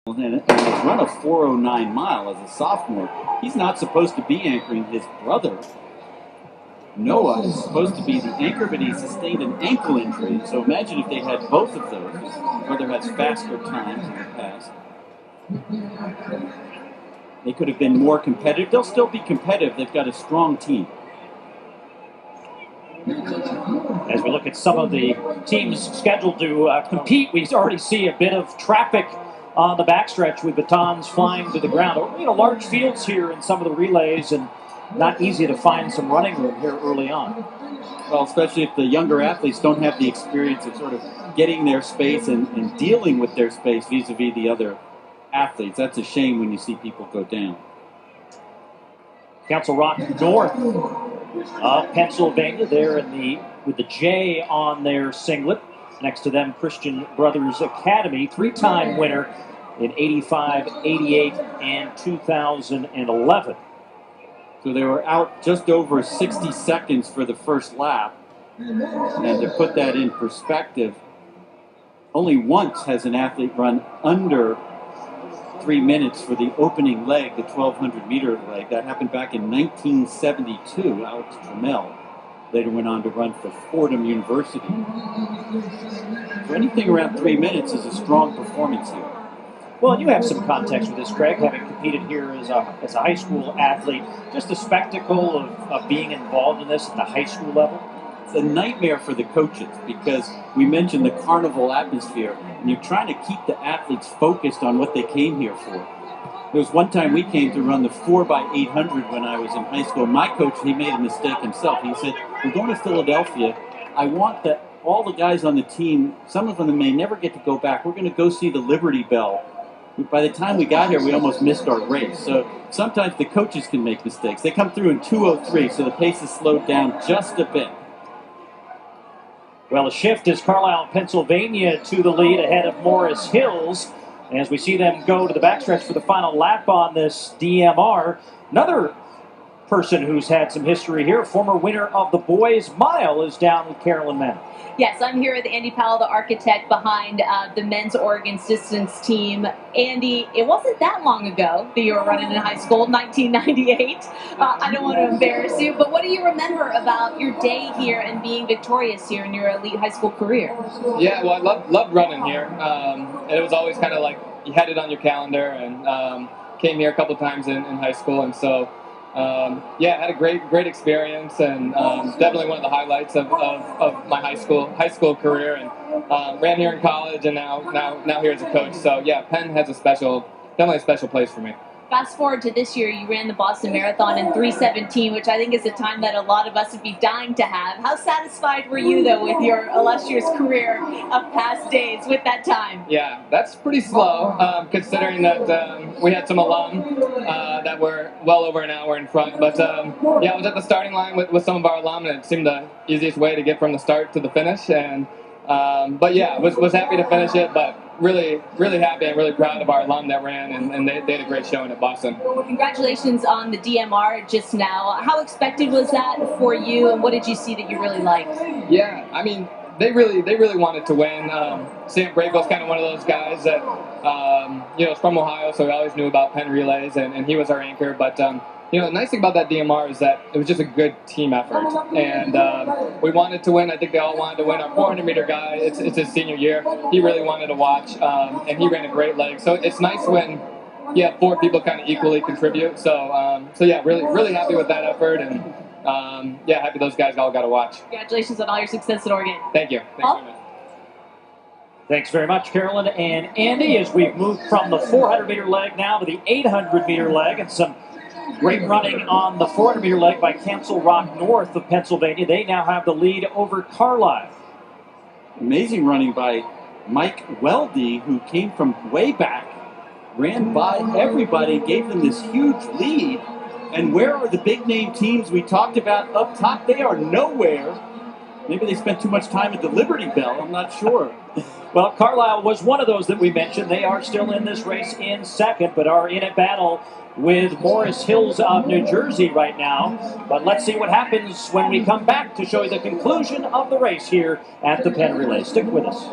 and has run a 4:09 mile as a sophomore. He's not supposed to be anchoring. His brother, Noah, is supposed to be the anchor, but he sustained an ankle injury. So imagine if they had both of those. His brother has faster times in the past. They could have been more competitive. They'll still be competitive. They've got a strong team. As we look at some of the teams scheduled to compete, we already see a bit of traffic on the backstretch with batons flying to the ground. Large fields here in some of the relays, and not easy to find some running room here early on. Well, especially if the younger athletes don't have the experience of sort of getting their space and dealing with their space vis-a-vis the other athletes. That's a shame when you see people go down. Council Rock North of Pennsylvania there with the J on their singlet. Next to them, Christian Brothers Academy, three-time winner in 85, 88, and 2011. So they were out just over 60 seconds for the first lap. And to put that in perspective, only once has an athlete run under 3 minutes for the opening leg, the 1,200-meter leg. That happened back in 1972. Alex Trammell later went on to run for Fordham University. So anything around 3 minutes is a strong performance here. Well, you have some context with this, Craig, having competed here as a high school athlete. Just the spectacle of being involved in this at the high school level. It's a nightmare for the coaches because we mentioned the carnival atmosphere, and you're trying to keep the athletes focused on what they came here for. There was one time we came to run the 4x800 when I was in high school. My coach, he made a mistake himself. He said, we're going to Philadelphia. I want all the guys on the team, some of them may never get to go back. We're going to go see the Liberty Bell. By the time we got here, we almost missed our race. So sometimes the coaches can make mistakes. They come through in 2:03, so the pace is slowed down just a bit. Well, a shift is Carlisle, Pennsylvania to the lead ahead of Morris Hills as we see them go to the backstretch for the final lap on this DMR. Another person who's had some history here, former winner of the boys' mile, is down with Carolyn Mann. Yes, I'm here with Andy Powell, the architect behind the men's Oregon's distance team. Andy, it wasn't that long ago that you were running in high school, 1998. I don't want to embarrass you, but what do you remember about your day here and being victorious here in your elite high school career? Yeah, well, I loved running here. And it was always kind of like you had it on your calendar, and came here a couple times in high school, and so had a great experience, and definitely one of the highlights of my high school career, and ran here in college, and now here as a coach. So yeah, Penn has definitely a special place for me. Fast forward to this year, you ran the Boston Marathon in 3:17, which I think is a time that a lot of us would be dying to have. How satisfied were you, though, with your illustrious career of past days with that time? Yeah, that's pretty slow, considering that we had some alum that were well over an hour in front. But I was at the starting line with some of our alum, and it seemed the easiest way to get from the start to the finish. And was happy to finish it, but really happy and really proud of our alum that ran, and they had a great showing at Boston. Well, congratulations on the DMR just now. How expected was that for you, and what did you see that you really liked? Yeah, I mean, they really wanted to win. Sam Brakel's kind of one of those guys that is from Ohio, so we always knew about Penn relays, and he was our anchor. But the nice thing about that DMR is that it was just a good team effort, and we wanted to win. I think they all wanted to win. Our 400-meter guy, it's his senior year. He really wanted to watch, and he ran a great leg. So it's nice when you have four people kind of equally contribute. So really happy with that effort, and happy those guys all got to watch. Congratulations on all your success at Oregon. Thank you. Thanks very much, Carolyn and Andy, as we've moved from the 400-meter leg now to the 800-meter leg, and some great running on the 400-meter leg by Council Rock North of Pennsylvania. They now have the lead over Carlisle. Amazing running by Mike Welde, who came from way back, ran by everybody, gave them this huge lead. And where are the big-name teams we talked about up top? They are nowhere. Maybe they spent too much time at the Liberty Bell. I'm not sure. Well, Carlisle was one of those that we mentioned. They are still in this race in second, but are in a battle with Morris Hills of New Jersey right now. But let's see what happens when we come back to show you the conclusion of the race here at the Penn Relay. Stick with us.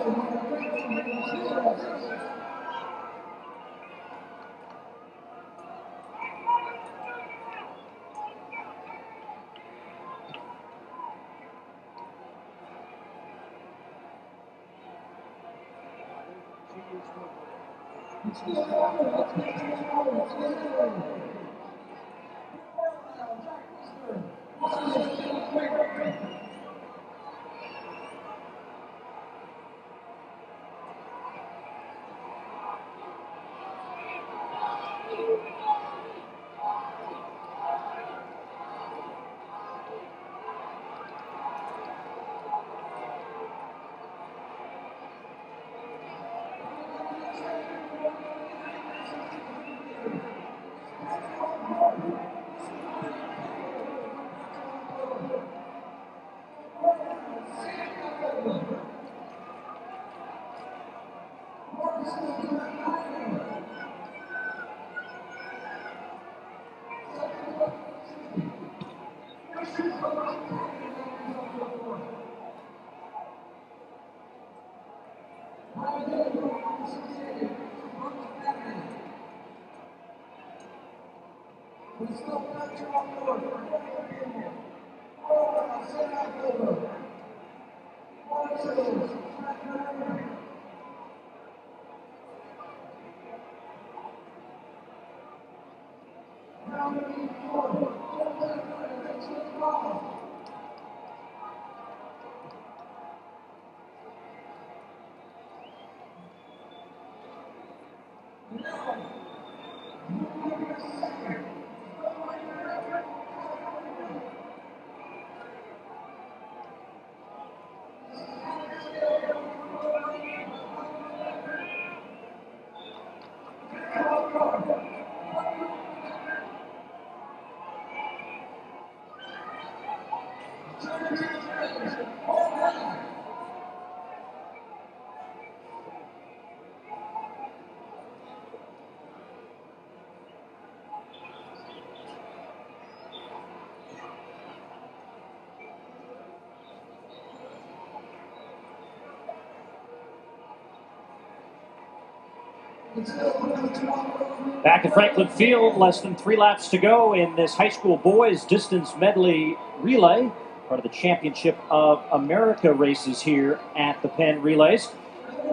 Back at Franklin Field, less than 3 laps to go in this high school boys distance medley relay, part of the Championship of America races here at the Penn Relays.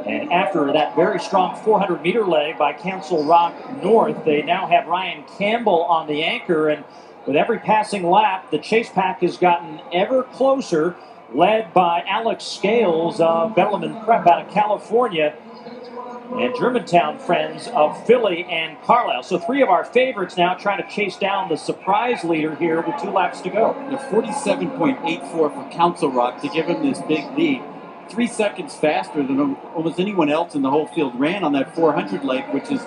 And after that very strong 400-meter leg by Council Rock North, they now have Ryan Campbell on the anchor. And with every passing lap, the chase pack has gotten ever closer, led by Alex Scales of Bellman Prep out of California, and Germantown friends of Philly and Carlisle. So 3 of our favorites now trying to chase down the surprise leader here with 2 laps to go. The 47.84 for Council Rock to give him this big lead. 3 seconds faster than almost anyone else in the whole field ran on that 400 leg, which is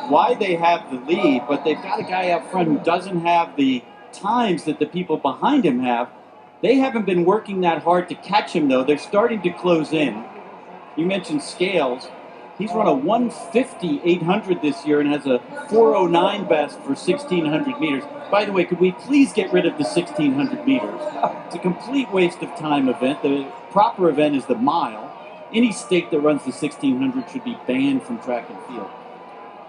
why they have the lead. But they've got a guy out front who doesn't have the times that the people behind him have. They haven't been working that hard to catch him, though. They're starting to close in. You mentioned Scales. He's run a 150 800 this year and has a 409 best for 1,600 meters. By the way, could we please get rid of the 1,600 meters? It's a complete waste of time event. The proper event is the mile. Any state that runs the 1,600 should be banned from track and field.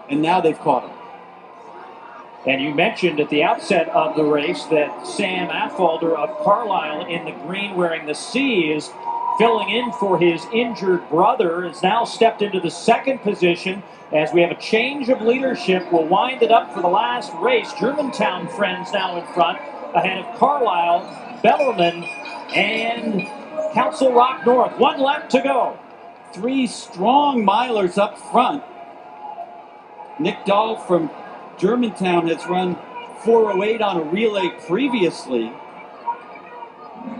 And now they've caught him. And you mentioned at the outset of the race that Sam Affolter of Carlisle in the green wearing the C is filling in for his injured brother, has now stepped into the second position as we have a change of leadership. We'll wind it up for the last race. Germantown friends now in front, ahead of Carlisle, Bellarmine, and Council Rock North. 1 lap to go. 3 strong milers up front. Nick Dahl from Germantown has run 408 on a relay previously.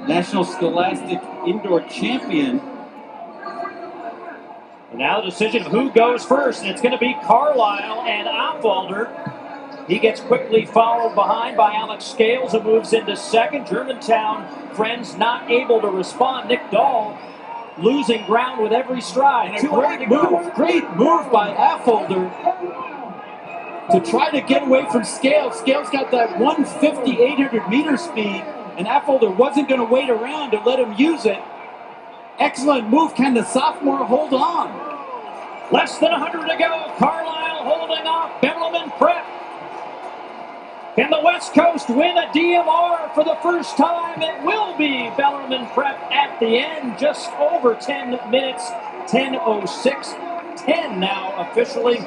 National Scholastic Indoor Champion. And now the decision of who goes first, and it's going to be Carlisle and Affolter. He gets quickly followed behind by Alex Scales, who moves into second. Germantown friends not able to respond. Nick Dahl losing ground with every stride. And a great move by Affolter to try to get away from Scales. Scales got that 150 800 meter speed, and Affolter wasn't going to wait around to let him use it. Excellent move. Can the sophomore hold on? Less than 100 to go. Carlisle holding off Bellarmine Prep. Can the West Coast win a DMR for the first time? It will be Bellarmine Prep at the end. Just over 10 minutes, 10:06. 10 now officially.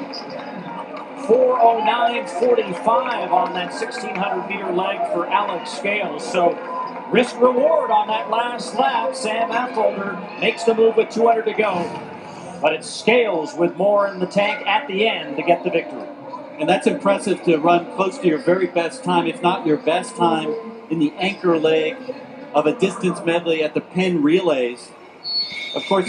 4:09:45 on that 1,600-meter leg for Alex Scales. So risk reward on that last lap. Sam Affolter makes the move with 200 to go. But it's Scales with more in the tank at the end to get the victory. And that's impressive to run close to your very best time, if not your best time, in the anchor leg of a distance medley at the Penn relays. Of course,